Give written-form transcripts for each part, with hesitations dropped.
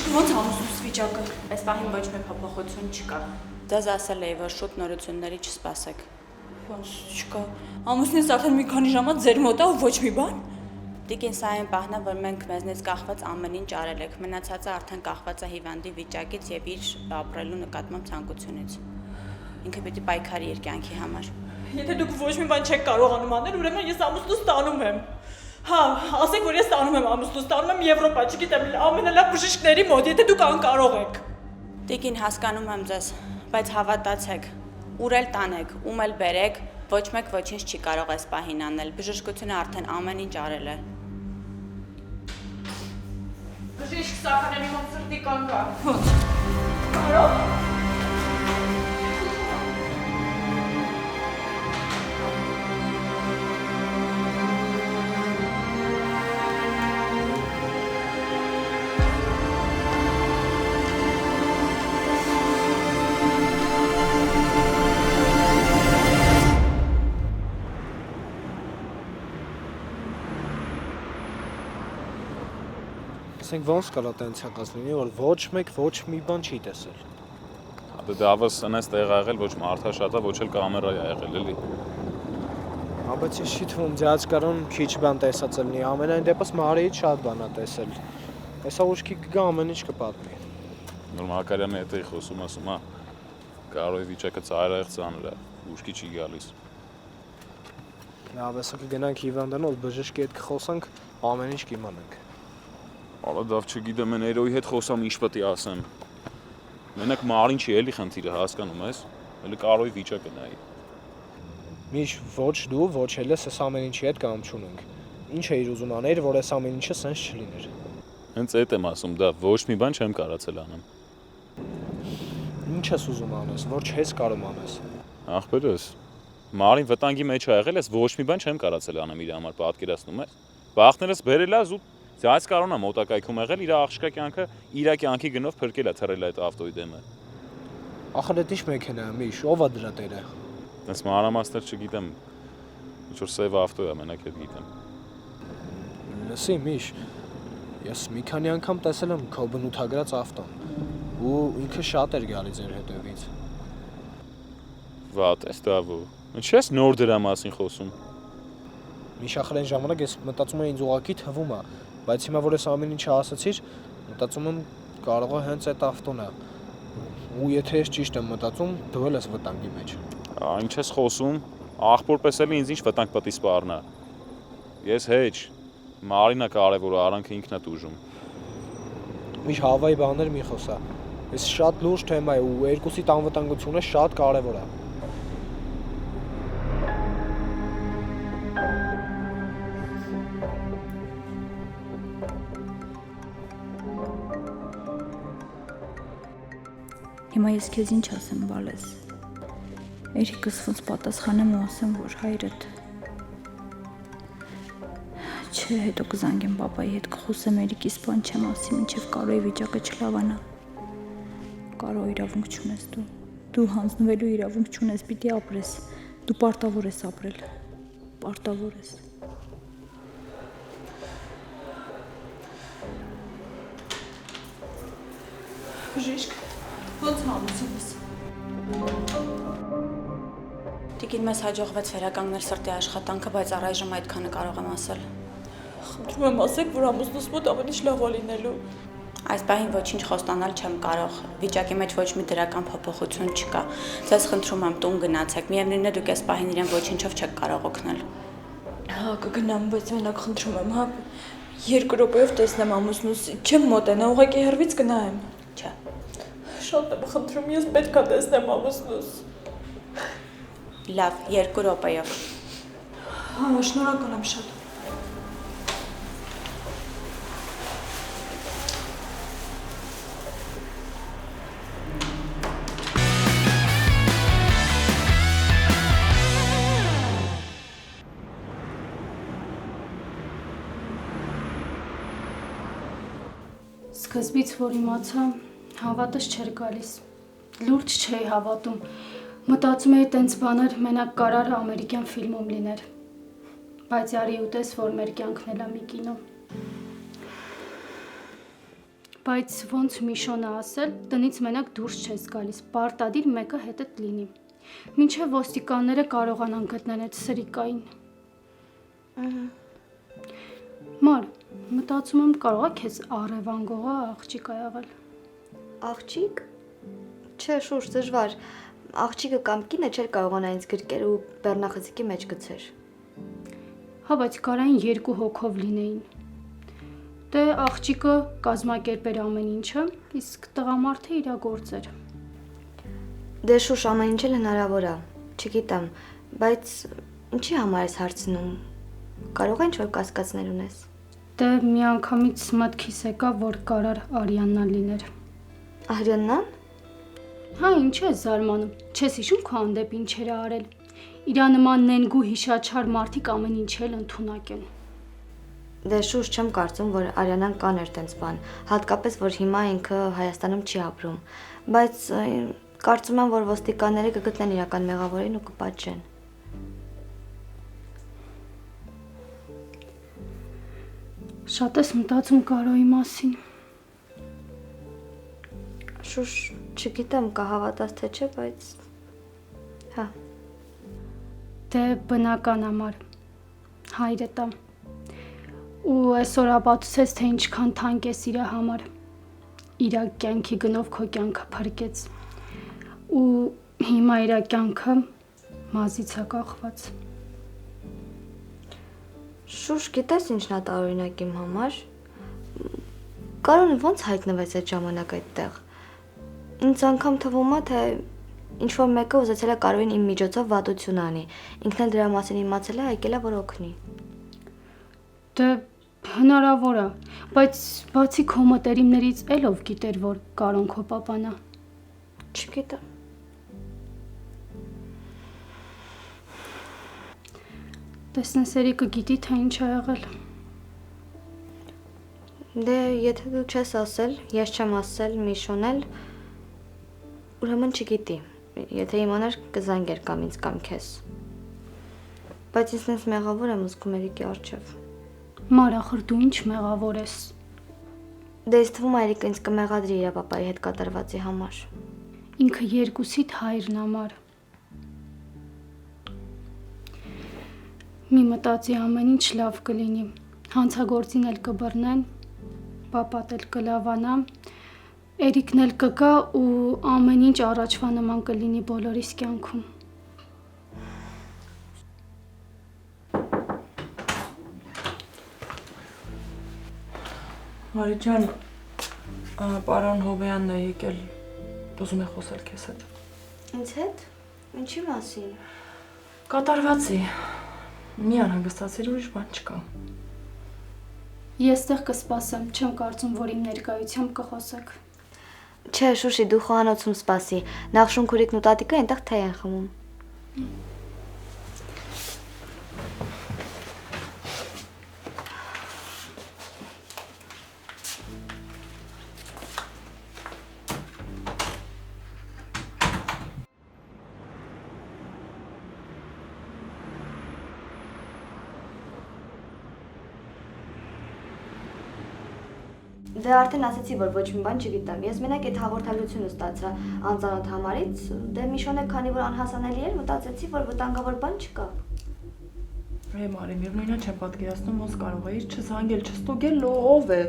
Ոնց ամուսնուս վիճակը։ Այս պահին ոչ մի փոփոխություն չկա։ Ձեզ ասել էի, որ շուտ նորությունների չսպասեք։ Ոնց չկա։ Ամուսնուս արդեն մի քանի ժամ ձեր մոտ է ու ոչ մի բան։ Տիկին սա այն պահն է, որ մենք մեզնից կախված ամեն ինչ արել ենք, մնացածը արդեն կախված է հիվանդի վիճակից եւ իր ապրելու նկատմամբ ցանկությունից։ Ինքը պիտի պայքարի իր կյանքի համար։ Եթե դուք ոչ մի բան չեք կարողանում անել, ուրեմն ես ամուսնուս տանում եմ։ Հա, ասեք, որ ես տանում եմ ամուսնուս, տանում եմ Եվրոպա, չգիտեմ, ամենալավ բժիշկների մոտ, եթե դուք անկարող եք։ Տիկին, հասկանում եմ ձեզ, բայց հավատացեք, ուր էլ տանեք, ում էլ բերեք, ոչ մեկ ոչինչ չի կարող այս պահին անել։ Բժշկությունը արդեն ամեն ինչ արել է։ Բժիշկ սախարերի մոտ սրտի կանգ կա։ Ոնց։ Կարո՞ղ։ Ասենք ոնց կարա տենցակած լինի, որ ոչ մեկ ոչ մի բան չի տեսել։ Դե դավս սնես տեղ ա եղել, ոչ մարդաշատ է, ոչ էլ կամերա ա եղել, էլի։ Հա, բայց ես չի թվում ձեզ կարոն քիչ բան տեսած լինի, ամենայն դեպս Մարիից շատ բան ա տեսել։ Հեսա ուշքի կգա ամեն ինչ կպատմի։ Նոր Մակարյանի հետ էի խոսում, ասում ա, Կարոյի վիճակը ծայրահեղ ծանր է, ուշքի չի գալիս։ Լավ, հեսա կգնանք հիվանդանոց բժշկի հետ կխոսանք, ամեն ինչ կիմանանք։ Ալա դավ չգիտեմ, են երոյի հետ խոսամ ինչ պետք է ասեմ։ Մենակ Մարին չի էլի խնդիրը, հասկանում ես։ Էլի Կարոյի վիճակը նայի։ Միշ ոչ դու, ոչ էլ ես այս ամեն ինչի հետ կամ չունենք։ Ինչ էիր ուզում անել, որ այս ամեն ինչը սենց չլիներ։ Հենց այդ եմ ասում, դա ոչ մի բան չեմ կարացել անեմ։ Ինչ ես ուզում անես, որ չես կարող անես։ Ախպերս, Մարին վտանգի մեջ ա եղել, ես ոչ մի բան չեմ կարացել անեմ իր համար, պատկերացնում ես։ Բախներս բերել ա ու Ձայց կարոնա մոտակայքում եղել, իր աղջկա կյանքը իր կյանքի գնով փրկել է թռել այդ ավտոյի դեմը։ Ախր դա ի՞նչ մեքենա է, Միշ, ով է դրա տերը։ Դες մանրամասներ չգիտեմ, ինչ որ սև ավտո է, մենակ էլ գիտեմ։ Լսի, Միշ, ես մի քանի անգամ տեսել եմ քո բնութագրած ավտոն, ու ինքը շատ էր գալի ձեր հետևից։ Վատ ես դավո։ Ինչ ես նոր դրա մասին խոսում։ Միշ, ախր այն ժամանակ ես մտածում եմ ինձ ուղակի թվում է, բայց հիմա որ ես ամեն ինչը ասացիր, մտածում եմ կարող է հենց այդ ավտոն է։ Ու եթե ես ճիշտ եմ մտածում, դու ես վտանգի մեջ։ Ինչ ես խոսում, աղբորպես էլի ինձ ինչ վտանգ պետք է սպառնա։ Ես հեչ, Մարինա կարևորը, արանքը ինքն է տուժում։ Միշ հավայի բաներ մի խոսա։ Այս շատ լուրջ թեմա է ու երկուսի անվտանգությունը շատ կարևոր է։ Հիմա ես քեզ ինչ ասեմ, բալես։ Երիկս ոնց պատասխանեմ ու ասեմ, որ հայրդ։ Չէ, հետո կզանգեմ պապայի հետ կխոսեմ Երիկիս բան չեմ ասի, մինչև Կարոյի վիճակը չլավանա։ Կարո իրավունք չունես դու։ Դու հանձնվելու իրավունք չունես, պիտի ապրես։ Դու պարտավոր ես ապրել։ Պարտավոր ես։ Բժիշկ, ոնց ամուսնուս։ Տիկին մեզ հաջողվեց վերականգնել սրտի աշխատանքը, բայց առայժմ այդքանը կարող եմ ասել։ Խնդրում եմ ասեք, որ ամուսնուս մոտ ամեն ինչ լավ է լինելու։ Այս պահին ոչինչ խոստանալ չեմ կարող, վիճակի մեջ ոչ մի դրական փոփոխություն չկա։ Ձեզ խնդրում եմ տուն գնացեք, միևնույնն է դուք այս պահին իրեն ոչինչով չեք կարող օգնել։ Հա, կգնամ, բայց մենակ խնդրում եմ, հա, 2 րոպեով տեսնեմ ամուսնուս, չեմ մոտենա, ուղղակի հեռվից կնայեմ։ Չէ։ Շատ եմ խնդրում, ես պետք է տեսնեմ ամուսնուս։ Լավ, 2 րոպեով։ Հա, շնորհակալ եմ շատ։ Սկզբից, որ իմացա, հավատս չէր գալիս, լուրջ չէի հավատում, մտածում էի տենց բաներ մենակ կարար ամերիկյան ֆիլմում լիներ, բայց արի ուտես, որ մեր կյանքն էլ է մի կինո։ Բայց ոնց Միշոնը ասել, տնից մենակ դուրս չես գալիս, պարտադիր մեկը հետդ լինի։ Մինչև ոստիկանները կարողանան գտնել այդ սրիկային։ Մար, մտածում եմ կարող է քեզ առևանգողը աղջիկ ա եղել։ Աղջիկ։ Չէ, շուշ, դժվար։ Աղջիկը կամ կինը չէր կարողանա ինձ գրկել ու բեռնախցիկի մեջ գցեր։ Հա, բայց կարային երկու հոգով լինեին։ Դե աղջիկը կազմակերպեր ամեն ինչը, իսկ տղամարդը իր գործեր։ Դե շուշ, ամեն ինչ էլ հնարավոր է, չգիտեմ, բայց ինչի համար ես հարցնում։ Կարող է ինչ-որ կասկածներ ունես։ Դե միանգամից մտքիս եկա, որ կարար Արիաննան լիներ։ Արիաննան։ Հա, ինչ է զարմանում, չես հիշում քո հանդեպ ինչեր ա արել։ Իրա նման նենգու հիշաչար մարդիկ ամեն ինչ էլ ընդունակ են։ Դե շուշ, չեմ կարծում, որ Արիանան կաներ տենց բան, հատկապես որ հիմա ինքը Հայաստանում չի ապրում, բայց կարծում եմ, որ ոստիկանները կգտնեն իրական մեղավորին ու կպատժեն։ Շատ ես մտածում Կարոյի մասին։ Շուշ, չգիտեմ, կհավատաս թե չէ, բայց հա։ Դե բնական ամար, հայրդ ա։ Ու այսօր ապացուցեց, թե ինչքան թանկ ես իրա համար։ Իրա կյանքի գնով քո կյանքը փրկեց։ Ու հիմա իրա կյանքը մազից ա կախված։ Շուշ, գիտես ինչն է տարօրինակ իմ համար։ Կարոնը ոնց հայտնվեց այդ ժամանակ այդտեղ։ Ինձ անգամ թվում է, թե ինչ-որ մեկը ուզեցել է Կարոյին իմ միջոցով վատություն անի։ Ինքն էլ դրա մասին իմացել է, եկել է, որ օգնի։ Դե հնարավոր է, բայց բացի քո մտերիմներից էլ ով գիտեր, որ Կարոն քո պապան ա։ Չգիտեմ։ Տեսնես Էրիկը գիտի, թե ինչ ա եղել։ Դե եթե դու չես ասել, ես չեմ ասել, Միշոն էլ, ուրեմն չգիտի։ Եթե իմանար կզանգեր կամ ինձ կամ քեզ։ Բայց ինձ նենց մեղավոր եմ զգում Էրիկի առջև։ Մար, ախր դու ինչ մեղավոր ես։ Դե ինձ թվում է Էրիկը ինձ կմեղադրի իր պապայի հետ կատարվածի համար։ Ինքը երկուսիդ հայրն ա, Մար։ Մի մտածի ամեն ինչ լավ կլինի, հանցագործին էլ կբռնեն, պապատ էլ կլավանա, Էրիկն էլ կգա ու ամեն ինչ առաջվա նման կլինի բոլորիս կյանքում։ Մարի ջան, պարոն Հովեյանն է եկել, ուզում է խոսել քեզ հետ։ Ինձ հետ։ Ինչի մասին։ Կատարվածի։ Մի անհանգստացիր, ուրիշ բան չկա։ Ես տեղ կսպասեմ, չեմ կարծում, որ իմ ներկայությամբ կխոսեք։ Չէ, Շուշի, դու խոհանոցում սպասի։ Նախ շունքուրիկն ու տատիկը այնտեղ թեյ են խմում։ Դե արդեն ասացի, որ ոչ մի բան չգիտեմ։ Ես մենակ այդ հաղորդագրությունը ստացա անծանոթ համարից, դե Միշոնը քանի որ անհասանելի էր, մտածեցի, որ վտանգավոր բան չկա։ Մարի, միևնույնն է չեմ պատկերացնում, ոնց կարող էիր չզանգել, չստուգել, ով է։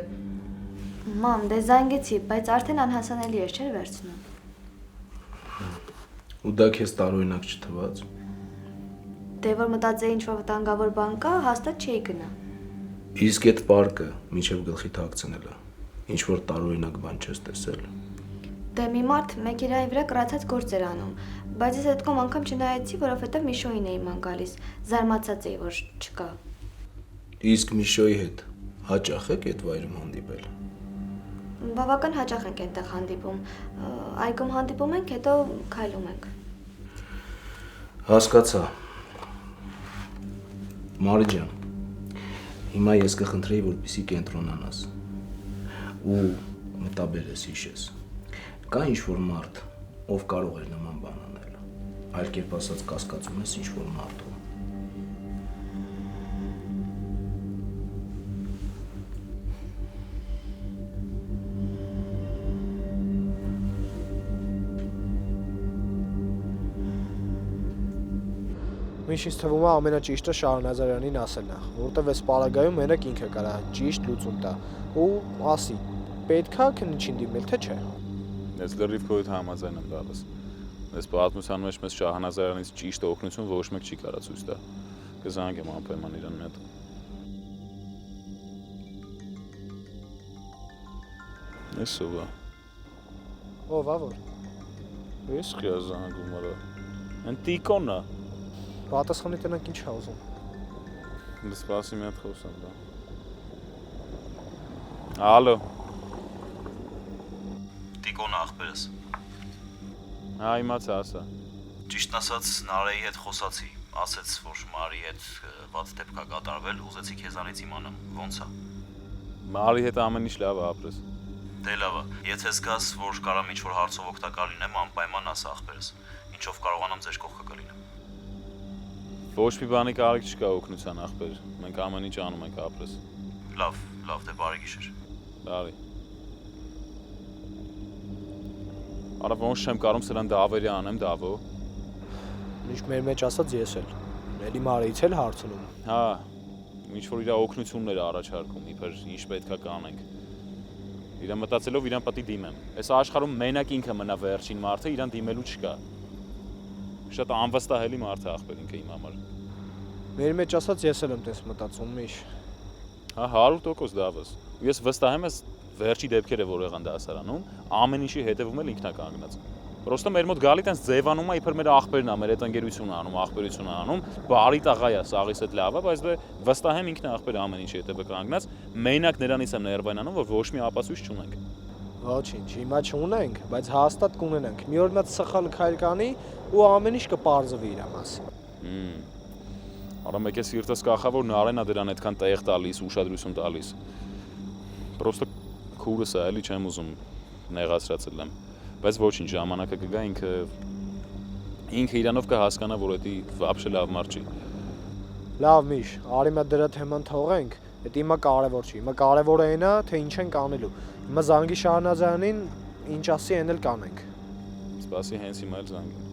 Մամ, դե զանգեցի, բայց արդեն անհասանելի էր, չէր վերցնում։ Ու դա քեզ տարօրինակ չթվաց։ Դե որ մտածեի ինչ-որ վտանգավոր բան կա, հաստատ չէի գնա։ Իսկ այդ պարկը մինչև գլխի թաքցնելը, ինչ որ տարօրինակ բան չես տեսել։ Դե մի մարդ մեքենայի վրա կրացած գործ էր անում, բայց ես այդ կողմ անգամ չնայեցի, որովհետև Միշոին էի ման գալիս, զարմացած էի, որ չկա։ Իսկ Միշոյի հետ հաճախ եք այդ վայրում հանդիպել։ Բավական հաճախ ենք այնտեղ հանդիպում, այգում հանդիպում ենք, հետո քայլում ենք։ Հասկացա։ Մարի ջան, հիմա ես կխնդրեի, որպեսզի կենտրոնանաս ու մտաբերես հիշես։ Կա ինչ-որ մարդ, ով կարող էր նման բան անել, այլ կերպ ասած կասկածում ես ինչ-որ մարդու։ Ինչ ինձ թվում է ամենաճիշտը Շահնազարյանին ասելն է, որովհետև այս պարագայում մենակ ինքը կարա ճիշտ լուծում տա ու ասի, պետքա քննչին դիմել, թե չէ։ Ես լրիվ քո հետ համաձայն եմ դալիս։ Այս պատմության մեջ մեզ Շահնազարյանից ճիշտ օգնություն ոչ մեկ չի կարա ցույց տա։ Կզանգեմ անպայման իրան մի հատ։ Ես ով է։ Ով է որ։ Ես քիա զանգում արա։ Այն տիկոնն է։ Պատասխանի տնանք ինչ է ուզում։ Սպասի մի հատ խոսեմ դա։ Ալո։ Տիկոն աղբերս։ Հա, իմացա, ասա։ Ճիշտն ասած, Նարեի հետ խոսացի, ասեց, որ Մարի հետ վատ դեպք է կատարվել, ուզեցի քեզանից իմանամ, ոնց է։ Մարի հետ ամեն ինչ լավ է ապրես։ Դե լավ է, եթե զգաս, որ կարամ ինչ-որ հարցով օգտակար լինեմ, անպայման ասա աղբերս, ինչով կարողանամ ձեր կողքը կլինեմ։ Ոչ մի բանի կարիք չկա օգնության աղբեր, մենք ամեն ինչ անում ենք ապրես։ Լավ, դե բարի գիշեր։ Բարի։ Արա ոնց չեմ կարում սրան դավերի անեմ, դավո։ Ինչ մեր մեջ ասած ես էլ։ Էլի Մարիից էլ հարցնում։ Հա, ինչ որ իր օգնությունները առաջարկում, իբր ինչ պետքա կանենք։ Իրան մտածելով իրան պետք է դիմեմ։ Այս աշխարհում մենակ ինքը մնա վերջին մարդը, իրան դիմելու չկա։ Շատ անվստահելի մարդ է աղբեր ինքը իմ համար։ Մեր մեջ ասած ես էլ եմ տես մտածում միշ։ Հա 100% դավս։ Ու ես վստահ եմ այս վերջի դեպքերը, որ եղան դասարանում, ամեն ինչի հետևում էլ ինքն է կանգնած։ Պրոստը մեր մոտ գալի տենց ձևանում է, իբր մեր աղբերն է, մեր այդ ընկերությունն է անում, աղբերությունն է անում, բարի տաղա է, սաղիս հետ լավ է, բայց դե վստահ եմ ինքն է աղբերը ամեն ինչի հետևը կանգնած, մենակ նրանից եմ ներվայնանում, որ ոչ մի ապացույց չունենք։ Ոչինչ, հիմա չունենք, բայց հաստատ կունենանք։ Մի օր նա սխալ քայլ կանի ու ամեն ինչ կպարզվի իր մասին։ Արա մեկ է սիրտս կախա, որ Նարենա դրան այդքան տեղ տալիս, ուշադրություն տալիս։ Պրոստը քուրս է, էլի չեմ ուզում նեղացրածել եմ։ Բայց ոչինչ, ժամանակը կգա ինքը իրանով կհասկանա, որ դա վաբշե լավ մարդ չի։ Լավ միշ, արի մա դրա թեման թողենք, դա հիմա կարևոր չի։ Հիմա կարևորը այն է, թե ինչ ենք անելու։ Հիմա զանգի Շահնազարյանին, ինչ ասի, այն էլ կանենք։ Սպասի հենց հիմա էլ զանգեմ։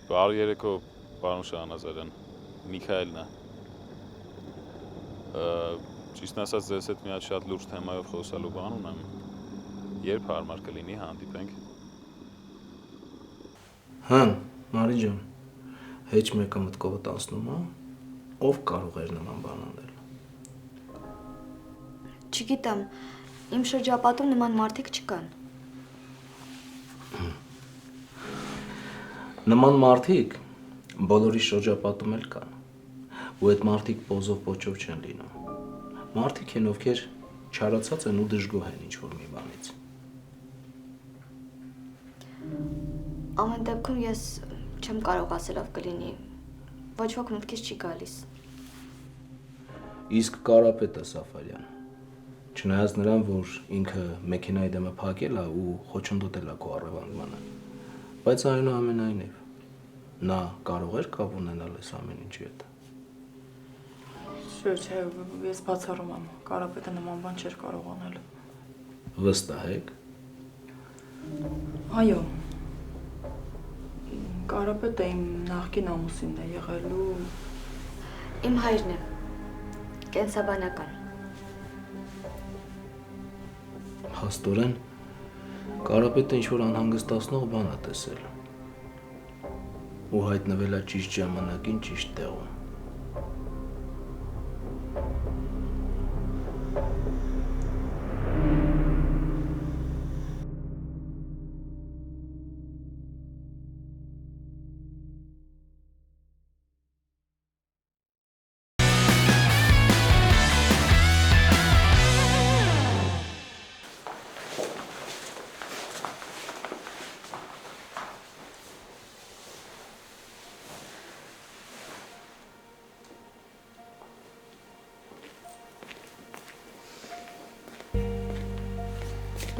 Բարի երեկո, պարոն Շահնազարյան, Միքայելն է։ Ճիշտն ասած, ձեզ հետ մի հատ շատ լուրջ թեմայով խոսալու բան ունեմ։ Երբ հարմար կլինի հանդիպենք։ Հա, Մարի ջան, հեչ մեկը մտքովդ անցնում է, ով կարող էր նման բան անել։ Չգիտեմ, իմ շրջապատում նման մարդիկ չկան։ Նման մարդիկ բոլորի շրջապատում էլ կան, ու այդ մարդիկ պոզով պոչով չեն լինում։ Մարդիկ են, ովքեր չարացած են ու դժգոհ են ինչ-որ մի բանից։ Ամեն դեպքում ես չեմ կարող ասել ով կլինի, ոչ ոք մտքից չի գալիս։ Իսկ Կարապետը Սաֆարյան, չնայած նրան, որ ինքը մեքենայի դեմը փակել է ու խոչընդոտել է քո առևանգմանը, բայց այնուամենայնիվ նա կարող էր կապ ունենալ այս ամեն ինչի հետ։ Չէ, ես բացառում եմ, Կարապետը նման բան չէր կարող անել։ Վստահ եք։ Այո։ Կարապետը իմ նախկին ամուսինն է եղել ու Իմ հայրն է, կենսաբանական։ Փաստորեն Կարապետը ինչ-որ անհանգստացնող բան է տեսել ու հայտնվել է ճիշտ ժամանակին, ճիշտ տեղում։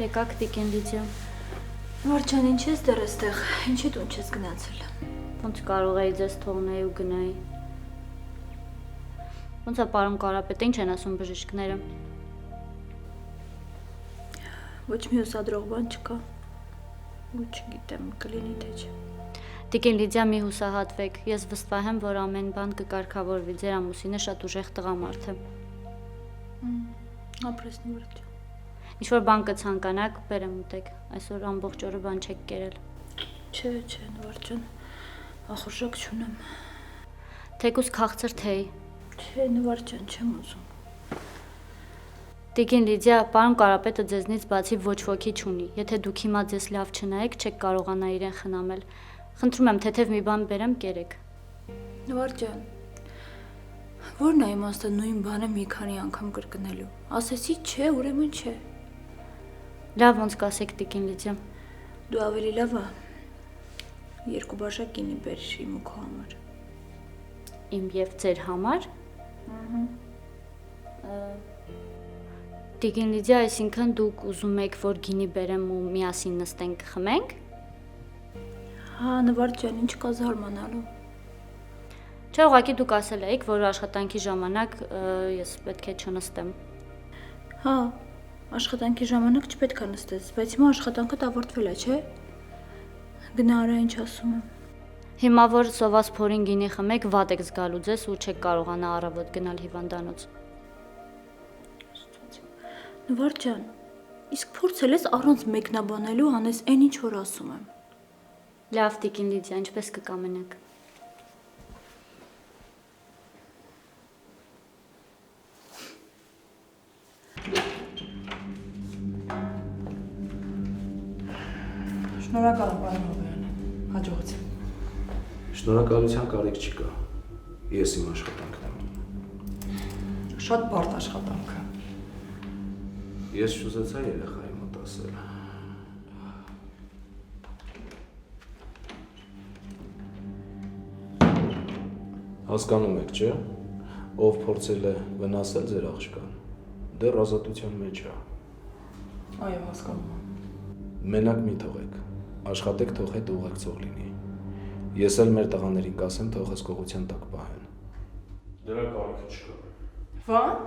Եկաք Տիկին Լիդիա։ Մարջան, ինչ ես դեռ այստեղ, ինչի տուն չես գնացել։ Ոնց կարող էի ձեզ թողնել ու գնայի։ Ոնց է պարոն Կարապետը, ինչ են ասում բժիշկները։ Ոչ մի ուսադրող բան չկա։ Ու չգիտեմ, կլինի թե չէ։ Տիկին Լիդիա, մի հուսահատվեք, ես վստահ եմ, որ ամեն բան կկարգավորվի, ձեր ամուսինը շատ ուժեղ տղամարդ է։ Ապրես Նվարդ ջան։ Ինչ-որ բան կցանկանաք, բերեմ ուտեք, այսօր ամբողջ օրը բան չեք կերել։ Չէ, Նվարդ ջան, ախորժակ չունեմ։ Թեկուզ քաղցր թեյ։ Չէ, Նվարդ ջան, չեմ ուզում։ Տիկին Լիդիա, պարոն Կարապետը ձեզնից բացի ոչ ոքի չունի, եթե դուք հիմա ձեզ լավ չնայեք, չեք կարողանա իրեն խնամել։ Խնդրում եմ, թեթև մի բան բերեմ, կերեք։ Նվարդ ջան, ո՞րն է իմաստը նույն բանը մի քանի անգամ կրկնելու։ Ասեցի չէ, ուրեմն չէ։ Լավ, ոնց կասեք, Տիկին Լիդիա։ Դու ավելի լավ է։ 2 բաժակ գինի բեր իմ ու քո համար։ Իմ եւ ձեր համար։ Տիկին Լիդիա, այսինքն դուք ուզում եք, որ գինի բերեմ ու միասին նստենք խմենք։ Հա, Նվարդ ջան, ինչ կա զարմանալու։ Չէ, ուղղակի դուք ասել եք, որ աշխատանքի ժամանակ ես պետք է չնստեմ։ Հա, աշխատանքի ժամանակ չպետք է նստես, բայց հիմա աշխատանքդ ավարտվել է, չէ՞։ Գնա արա ինչ ասում եմ։ Հիմա որ սոված փորին գինի խմեք, վատ եք զգալու ձեզ ու չեք կարողանա առավոտ գնալ հիվանդանոց։ Նվարդ ջան, իսկ փորձել ես առանց մեկնաբանելու անես այն ինչ որ ասում եմ։ Լավ, Տիկին Լիդիա, ինչպես կկամենաք։ Շնորհակալ եմ, պարոն Հովեյան, հաջողություն։ Շնորհակալության կարիք չկա։ Ես իմ աշխատանքն եմ։ Շատ բարդ աշխատանք է։ Ես չուզեցա երեխայի մոտ ասել։ Հասկանում եք, չէ՞։ Ով փորձել է վնասել ձեր աղջկան, դեռ ազատության մեջ է։ Այո, հասկանում եմ։ Մենակ մի թողեք, աշխատեք թող հետ ուղեկցող լինի։ Ես էլ մեր տղաներին կասեմ թող հսկողության տակ պահեն։ Դրա կարիքը չկա։ Վան։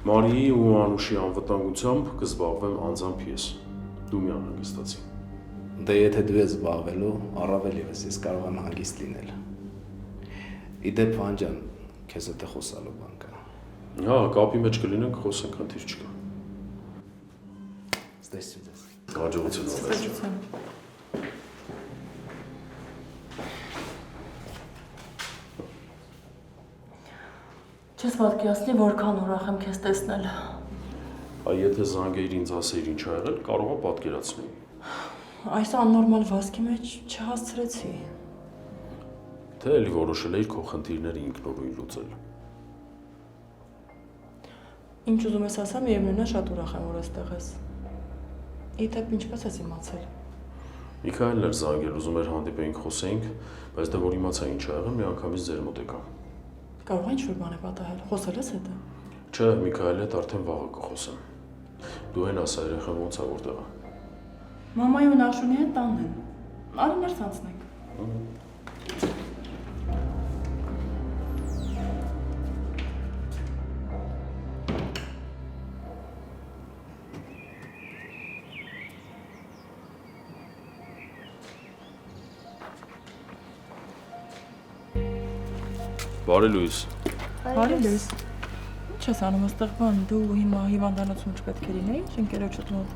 Մարիի ու Անուշի անվտանգությամբ կզբաղվեմ անձամբ ես։ Դու մի անհանգստացի։ Դե եթե դու ես զբաղվելու, առավել ևս ես կարող եմ հանգիստ լինել։ Իդեպ Վան ջան, քեզ հետ է խոսալու բան կա։ Հա, կապի մեջ կլինենք, խոսենք, խնդիր չկա։ Ստեսություն ձեզ։ Հաջողություն։ Չես պատկերացնի, որքան ուրախ եմ քեզ տեսնել։ Այ եթե զանգեիր ինձ ասեիր ինչ ա եղել, կարող եմ պատկերացնել։ Այս աննորմալ վազքի մեջ չհասցրեցի։ Թե էլի որոշել էիր քո խնդիրները ինքնուրույն լուծել։ Ինչ ուզում ես ասա, միևնույն է շատ ուրախ եմ, որ այստեղ ես։ Իդեպ ինչպես ես իմացել։ Միքայելն էր զանգել, ուզում էր հանդիպեինք խոսեինք, բայց դե որ իմացա ինչ ա եղել, միանգամից ձեր մոտ եկա։ Կարող է ինչ-որ բան է պատահել, խոսել ես հետը։ Չէ, Միքայելի հետ արդեն վաղը կխոսեմ։ Դու այն ասա երեխան ոնց է որտեղ է։ Մամայի ու Նախշունի հետ տանն են։ Արի ներս անցնենք։ Բարի լույս։ Բարի լույս։ Ինչ ես անում այստեղ բան, դու հիմա հիվանդանոցում չպետք է լինեիր ընկերոջդ մոտ։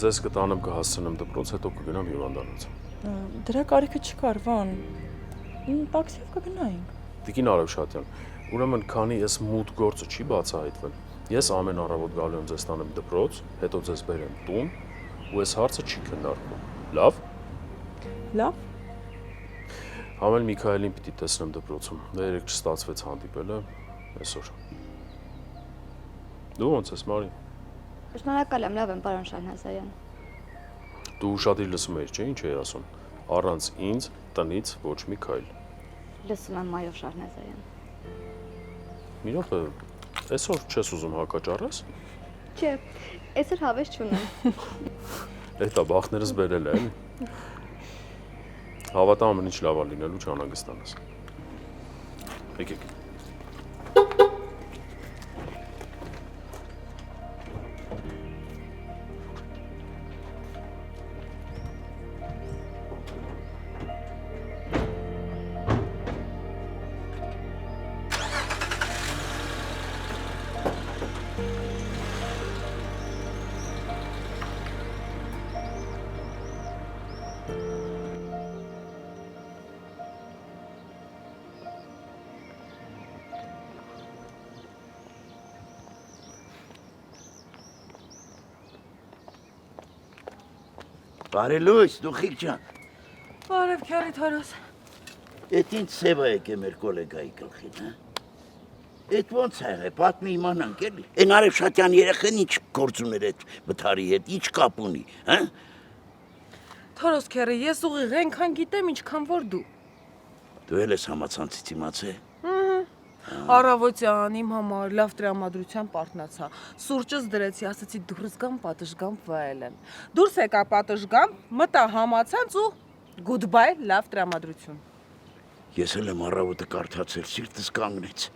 Ձեզ կտանեմ կհասցնեմ դպրոց, հետո կգնամ հիվանդանոց։ Դրա կարիքը չկար, Վան։ Տաքսիով կգնայինք։ Տիկին Արևշատյան, ուրեմն քանի ես մութ գործը չի բացահայտվել, ես ամեն առավոտ գալու եմ ձեզ տանեմ դպրոց, հետո ձեզ բերեմ տուն, ու այս հարցը չի քննարկվում։ Լավ։ Լավ։ Համել Միքայելին պիտի տեսնեմ դպրոցում։ Դա երեք չստացվեց հանդիպելը այսօր։ Դու ոնց ես, Մարի։ Շնորհակալ եմ, լավ եմ, պարոն Շահնազարյան։ Դու ուշադիր լսում ես, չէ՞, ինչ էի ասում։ Առանց ինձ տնից ոչ մի քայլ։ Լսում եմ, այո, Շահնազարյան։ Մի րոպե, այսօր չես ուզում հակաճառես։ Չէ, այսօր հավես չունեմ։ Էտա բախներս բերել է, էլի։ Հավատա ամեն ինչ լավ է լինելու, չանհանգստանաս։ Եկեք։ Բարելույս, Դուխիկ ջան։ Բարև քյարի Թորոս։ Էդ ինչ սև է եկե մեր կոլեգայի գլխին, հա։ Էդ ոնց է եղել, պատմի իմանանք էլի։ Էն Արևշատյան երեխեն ինչ գործ ուներ այդ Վթարի հետ, ինչ կապ ունի, հա։ Թորոս քյարի, ես ուղիղ այնքան գիտեմ, ինչքան որ դու։ Դու էլ ես համացանցից իմացե։ Առավոտյան իմ համար լավ տրամադրության պարտնացա։ Սուրճս դրեցի, ասացի դուրս գամ պատշգամբ վայելեմ։ Դուրս եկա պատշգամբ, մտա համացանց ու goodbye, լավ տրամադրություն։ Ես էլ եմ առավոտը կարդացել, սիրտս կանգնեց։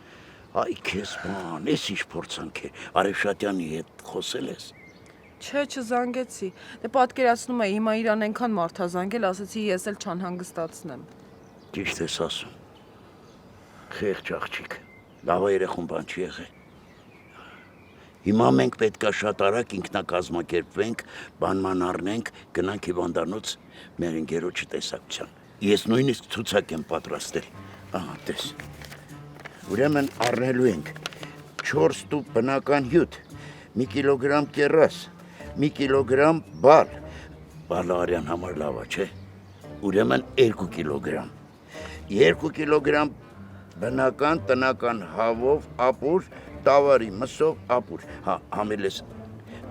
Այ քեզ բան, ես ինչ փորձանք է, Արևշատյանի հետ խոսել ես։ Չէ, չզանգեցի։ Դե պատկերացնում եմ, հիմա իրան այնքան մարդ ա զանգել, ասացի ես էլ չանհանգստացնեմ։ Ճիշտ ես ասում։ Խեղճ աղջիկ, լավ երեխուն բան չի եղել։ Հիմա մենք պետքա շատ արագ ինքնակազմակերպվենք, բանման առնենք, գնանք հիվանդանոց մեր ընկերոջի տեսակցության։ Ես նույնիսկ ցուցակ եմ պատրաստել։ Ահա, տես։ Ուրեմն առնելու ենք 4 տուփ բնական հյութ, 1 կիլոգրամ կեռաս, 1 կիլոգրամ բալ։ Բալը արյան համար լավ է, չէ՞։ Ուրեմն 2 կիլոգրամ։ 2 կիլոգրամ բնական տնական հավով ապուր, տավարի մսով ապուր։ Հա, համել ես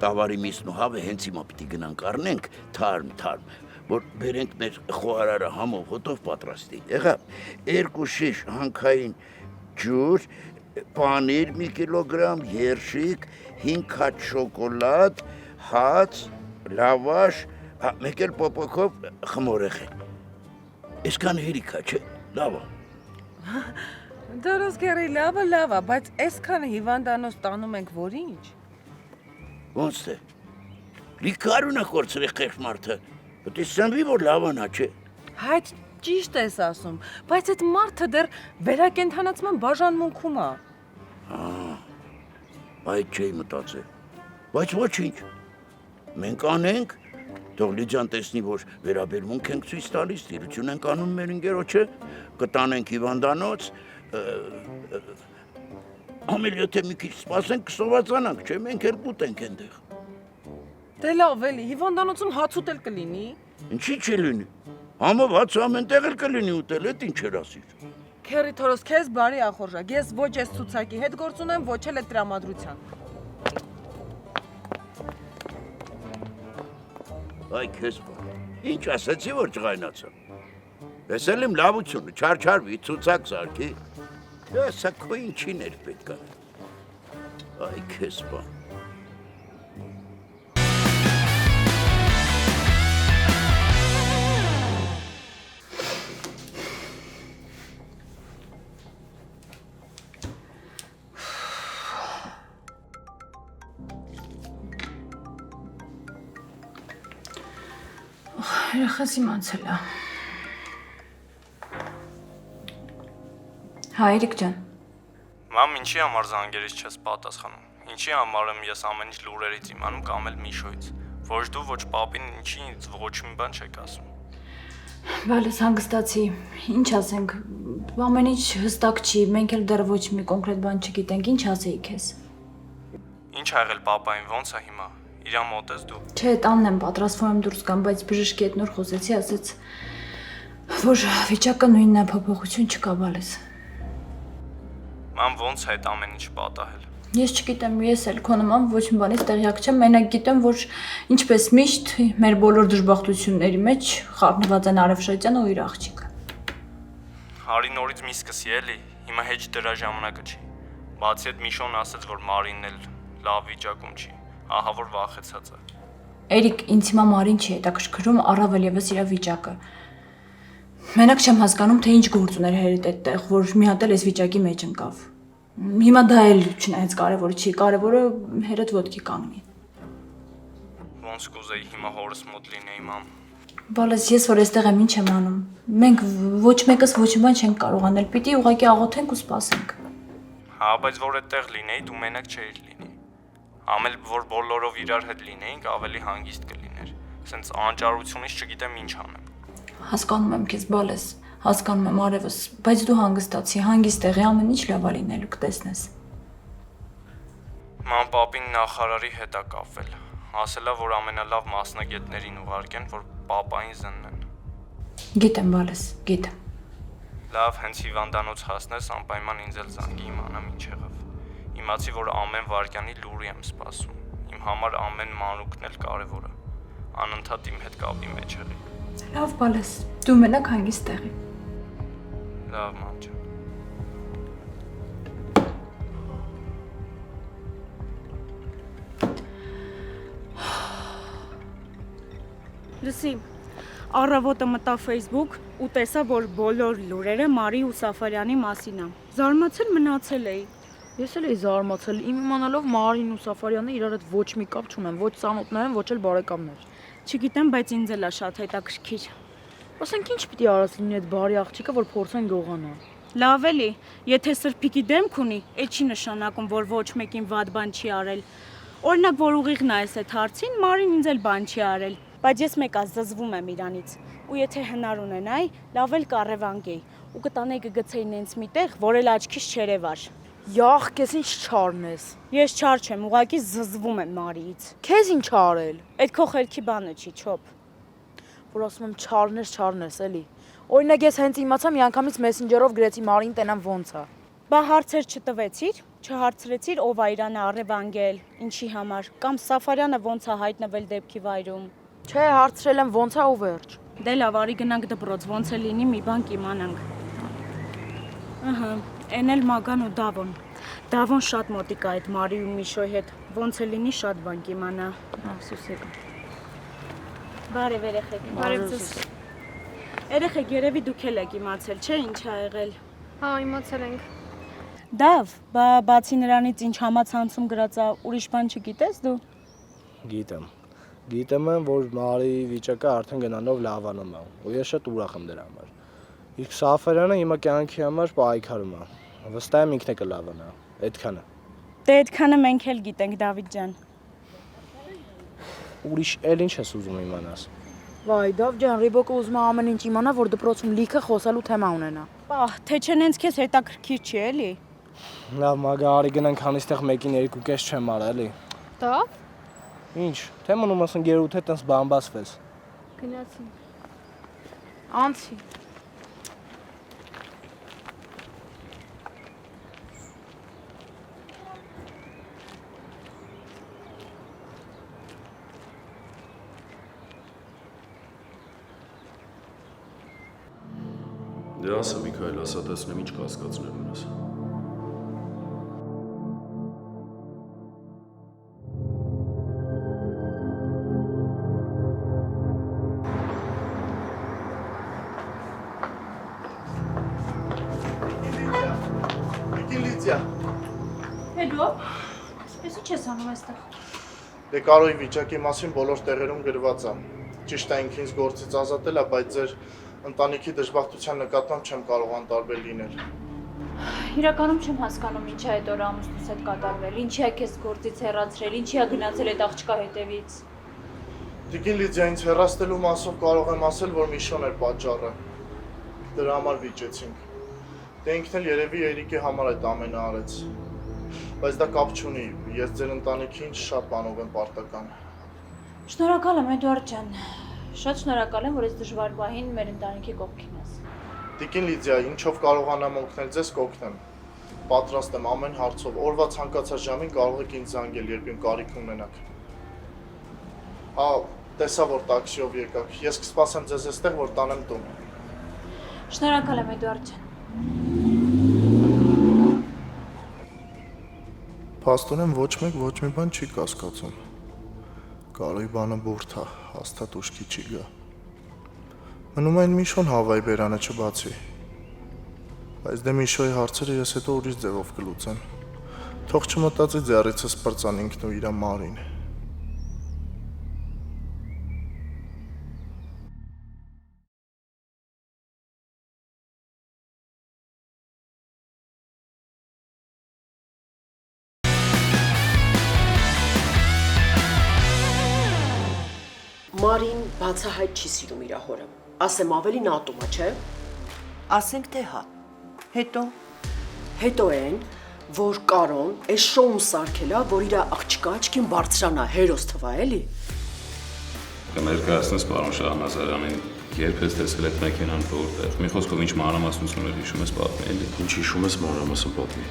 տավարի միսն ու հավը հենց հիմա պիտի գնանք առնենք, թարմ, որ բերենք մեր խոհարարը համով հոտով պատրաստի։ Եղավ, 2 շիշ հանքային ջուր, պանիր 1 կիլոգրամ, երշիկ, 5 հատ շոկոլադ, հաց, լավաշ, մեկ էլ պոպոկով խմորեղեն։ Այսքան հերիքա, չէ՞, լավ է։ Թորոս քյարի, լավ է, բայց այսքան հիվանդանոց տանում ենք որ ինչ։ Ոնց է։ Լիքարուն է կորցրել խեղճ մարդը։ Պետք է սնվի, որ լավանա, չէ։ Հայտ ճիշտ ես ասում, բայց այդ մարդը դեռ վերակենդանացման բաժանմունքում է։ Այդ չէի մտածել։ Բայց ոչինչ։ Մենք անենք, թող Լիջան տեսնի, որ վերաբերմունք ենք ցույց տալիս, տիրություն ենք անում մեր ընկերոջը, կտանենք հիվանդանոց, ամեն եթե մի քիչ սպասենք, կսովածանանք, չէ՞, մենք էլ կուտենք այնտեղ։ Դե լավ էլի, հիվանդանոցում հաց ուտել կլինի։ Ինչի՞ չի լինի։ Համով հացը ամեն տեղ էլ կլինի ուտել, էդ ինչ էր ասիր։ Քերի Թորոս, քեզ բարի ախորժակ, ես ոչ այս ցուցակի հետ գործ ունեմ, ոչ էլ այդ տրամադրության։ Այ քեզ բան, ինչ ասեցի, որ ջղայնացա։ Ես էլ եմ լավությունը, չարչարվի, ցուցակ սարքի։ Սա քո ինչին էր պետք է։ Այ քեզ բան։ Երեխաս իմացել է։ Հայրիկ ջան։ Մամ, ինչի համար զանգերից չես պատասխանում։ Ինչի համար եմ ես ամեն ինչ լուրերից իմանում կամ էլ Միշոյից։ Ոչ դու, ոչ պապին ինչի ինձ ոչ մի բան չեք ասում։ Բալես հանգստացի։ Ինչ ասենք, ամեն ինչ հստակ չի, մենք էլ դեռ ոչ մի կոնկրետ բան չգիտենք, ինչ ասեի քեզ։ Ինչ ա եղել պապային, ոնց է հիմա։ Իրան մոտ ես դու։ Չէ, տանն եմ պատրաստվում եմ դուրս գամ, բայց բժշկի հետ նոր խոսեցի, ասեց, որ վիճակը նույնն է, փոփոխություն չկա բալես։ Ման ոնց է այդ ամեն ինչ պատահել։ Ես չգիտեմ, ես էլ քո նման ոչ մի բանից տեղյակ չեմ, մենակ գիտեմ, որ ինչպես միշտ մեր բոլոր դժբախտությունների մեջ խառնված են Արևշատյանը ու իր աղջիկը։ Հարի նորից մի սկսի էլի, հիմա հեչ դրա ժամանակը չի։ Բացի այդ Միշոն ասաց, որ Մարինն էլ լավ վիճակում չի, ահա որ վախեցած է։ Էրիկ, ինձ հիմա Մարին չի հետաքրքրում, առավել եւս իր վիճակը։ Մենակ չեմ հասկանում, թե ինչ գործ ուներ հերիդ այդտեղ, որ մի հատ էլ այս վիճակի մեջ ընկավ։ Հիմա դա էլ չնայած կարևոր չի, կարևորը հերդ ոտքի կանգնի։ Ոնց կուզեի հիմա հորս մոտ լինեի, մամ։ Բալես ես որ այստեղ եմ ինչ եմ անում։ Մենք ոչ մեկս ոչ մի բան չենք կարող անել, պիտի ուղղակի աղոթենք ու սպասենք։ Հա, բայց որ այդտեղ լինեի, դու մենակ չէիր լինի։ Ամել որ բոլորով իրար հետ լինեինք, ավելի հանգիստ կլիներ։ Սենց անճարությունից չգիտեմ ինչ անեմ։ Հասկանում եմ քեզ, Բալես, հասկանում եմ արևս, բայց դու հանգստացի, հանգիստ եղի, ամեն ինչ լավ է լինելու, կտեսնես։ Ման պապին նախարարի հետ է կապվել։ Ասելա, որ ամենալավ մասնագետներին ուղարկեն, որ պապային զննեն։ Գիտեմ, Բալես, գիտեմ։ Լավ, հենց հիվանդանոց հասնես, անպայման ինձ էլ զանգի իմանամ ինչ եղավ։ Իմացի, որ ամեն վարկյանի լուրի եմ սպասում։ Իմ համար ամեն մանրուքն էլ կարևոր է։ Անընդհատ իմ հետ կապի մեջ եղի։ Լավ, Բալես, դու մենակ հանգիստ եղի։ Լավ, մամ ջան։ Լսի, առավոտը մտա Facebook ու տեսա, որ բոլոր լուրերը Մարի ու Սաֆարյանի մասին է։ Զարմացել մնացել էի։ Ես էլ էի զարմացել, իմ իմանալով Մարին ու Սաֆարյանը իրար հետ ոչ մի կապ չունեն, ոչ ծանոթներ են, ոչ էլ բարեկամներ։ Չգիտեմ, բայց ինձ էլ է շատ հետաքրքիր։ Ասենք ինչ պիտի արած լինի այդ բարի աղջիկը, որ փորձեն գողանալ։ Լավ էլի, եթե սրբիկի դեմք ունի, այդ չի նշանակում, որ ոչ մեկին վատ բան չի արել։ Օրինակ, որ ուղիղն է այդ հարցին, Մարին ինձ էլ բան չի արել, բայց ես մեկա զզվում եմ իրանից։ Ու եթե հնար ունենայի, լավ էլ կառևանգեի ու կտանեի կգցեի նենց մի տեղ, որ էլ աչքիս չերևար։ Յախ, քեզ ինչ չարն ես։ Ես չար չեմ, ուղղակի զզվում եմ Մարիից։ Քեզ ինչ արել։ Այդ քո խելքի բանը չի, չոփ։ Որ ասում եմ չարնես, էլի։ Օրինակ ես հենց իմացա միանգամից մեսենջերով գրեցի Մարին տենամ ոնց է։ Բա հարցեր չտվեցիր, չհարցրեցիր ով է իրան առևանգել, ինչի համար, կամ Սաֆարյանը ոնց է հայտնվել դեպքի վայրում։ Չէ, հարցրել եմ ոնց է ու վերջ։ Դե լավ, արի գնանք դպրոց, ոնց է լինի մի բան կիմանանք։ Ահա, էն էլ Մագան ու Դավոն։ Դավոն շատ մոտիկ է այդ Մարի ու Միշոյի հետ, ոնց է լինի շատ բան կիմանա։ Սուսիկ։ Բարև երեխեք։ Բարև ձեզ։ Երեխեք, երևի դուք էլ եք իմացել, չէ՞ ինչ ա եղել։ Հա, իմացել ենք։ Դավ, բացի նրանից ինչ համացանցում գրած է, ուրիշ բան չգիտես դու։ Գիտեմ։ Գիտեմ, որ Մարի վիճակը արդեն գնալով լավանում է, ու ես շատ ուրախ եմ դրա համար։ Իսկ Սաֆարյանը հիմա կյանքի համար պայքարում է։ Վստահ եմ ինքն է կլավանա, այդքանը։ Դե այդքանը մենք էլ գիտենք, Դավիթ ջան։ Ուրիշ էլ ինչ ես ուզում իմանաս։ Վայ, Դավ ջան, Ռիբոկը ուզում է ամեն ինչ իմանա, որ դպրոցում լիքը խոսալու թեմա ունենա։ Պահ, թե չէ նենց քեզ հետաքրքիր չի էլի։ Լավ, Մագա, արի գնանք հանիստեղ մեկին 2.5 չեմ արա, էլի։ Դավ։ Ինչ, թե մնում ասեն գերութ է տենց բամբասվես։ Գնացին։ Անցի։ Դե ասա Միքայել, ասա տեսնեմ ինչ կասկածներ ունես։ Լիդիա։ Հետո, ես ինչ ես անում այստեղ։ Դե Կարոյի վիճակի մասին բոլոր տեղերում գրված է։ Ճիշտ է ինքնից գործից ազատել է, բայց ձեր ընտանիքի դժբախտության նկատմամբ չեմ կարող անտարբեր լինել։ Իրականում չեմ հասկանում ինչ է այդ օրը ամուսնուս հետ կատարվել, ինչի է քեզ գործից հեռացրել, ինչի է գնացել այդ աղջկա հետևից։ Տիկին Լիդիա, ինձ հեռացնելու մասով կարող եմ ասել, որ Միշոն էր պատճառը։ Դրա համար վիճեցինք։ Դե ինքն էլ երևի Երիկի համար այդ ամենը արեց։ Բայց դա կապ չունի, ես ձեր ընտանիքին շատ բանով եմ պարտական։ Շնորհակալ եմ, Էդուարդ ջան։ Շատ շնորհակալ եմ, որ այս դժվար պահին մեր ընտանիքի կողքին ես։ Տիկին Լիդիա, ինչով կարողանամ օգնել ձեզ կօգնեմ։ Պատրաստ եմ ամեն հարցով, օրվա ցանկացած ժամին կարող եք ինձ զանգել, երբ իմ կարիք ունենաք։ Հա, տեսա որ տաքսիով եկաք, ես կսպասեմ ձեզ այստեղ, որ տանեմ տուն։ Շնորհակալ եմ, Էդուարդ ջան։ Փաստորեն ոչ մեկ ոչ մի բան չի կասկածում։ Կարոյի բանը բուրդ է, հաստատ ուշքի չի գա։ Մնում այն Միշոն հավայի բերանը չբացի։ Բայց դե Միշոյի հարցերը ես հետո ուրիշ ձևով կլուծեմ։ Թող չմտածի ձեռիցս պրծան ինքն ու իրա Մարին։ Մարին բացահայտ չի սիրում իր հորը։ Ասեմ ավելի նա ատում է, չէ՞։ Ասենք թե հա։ Հետո են, որ Կարոն այս շոուն սարքել է, որ իր աղջկա աչքին բարձրանա հերոս թվա, էլի։ Կներկայացնես պարոն Շահնազարյանին, երբ ես տեսել այդ մեքենան որտեղ։ Մի խոսքով ինչ մանրամասնություններ հիշում ես պատմի, էլի։ Ինչ հիշում ես մանրամասն պատմի։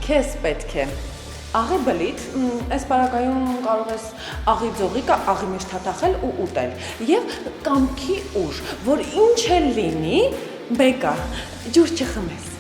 Քեզ պետք է աղի բլիթ, այս պարագայում կարող ես աղի ձողիկը աղի մեջ թաթախել ու ուտել եւ կամքի ուժ, որ ինչ էլ լինի, բեկա, ջուր չխմես։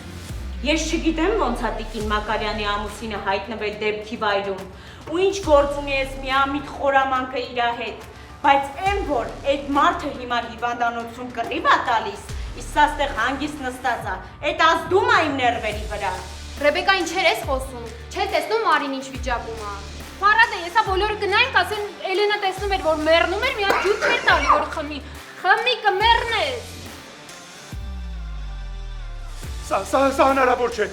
Ես չգիտեմ ոնց է Տիկին Մակարյանի ամուսինը հայտնվել դեպքի վայրում ու ինչ գործ ունի ես միամիտ խորամանկը իր հետ, բայց այն որ այդ մարդը հիմա հիվանդանոցում կռիվ է տալիս, իսկ սա ստեղ հանգիստ նստած է, այդ ազդում է իմ ներվերի վրա։ Ռեբեկա ինչեր ես խոսում։ Չես տեսնում Մարին ինչ վիճակում է։ Ֆարադ է, եսա բոլորը գնային, ասեն Էլենա տեսնում էր, որ մեռնում էր, մի հատ ջուր չէր տալի, որ խմի։ Խմի կմեռնես։ Սա հնարավոր չէ։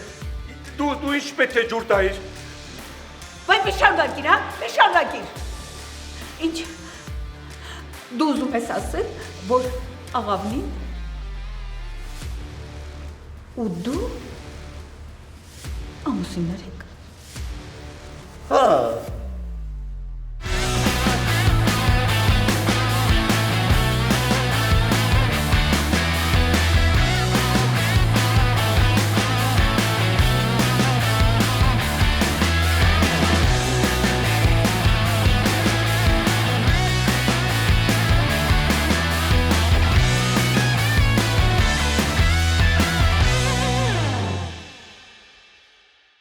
Դու ինչ պետք է ջուր տայիր։ Բայց նշանակիր, հա, նշանակիր։ Ինչ դու ուզում ես ասել, որ աղավնին ու դու ամուսիններ եք։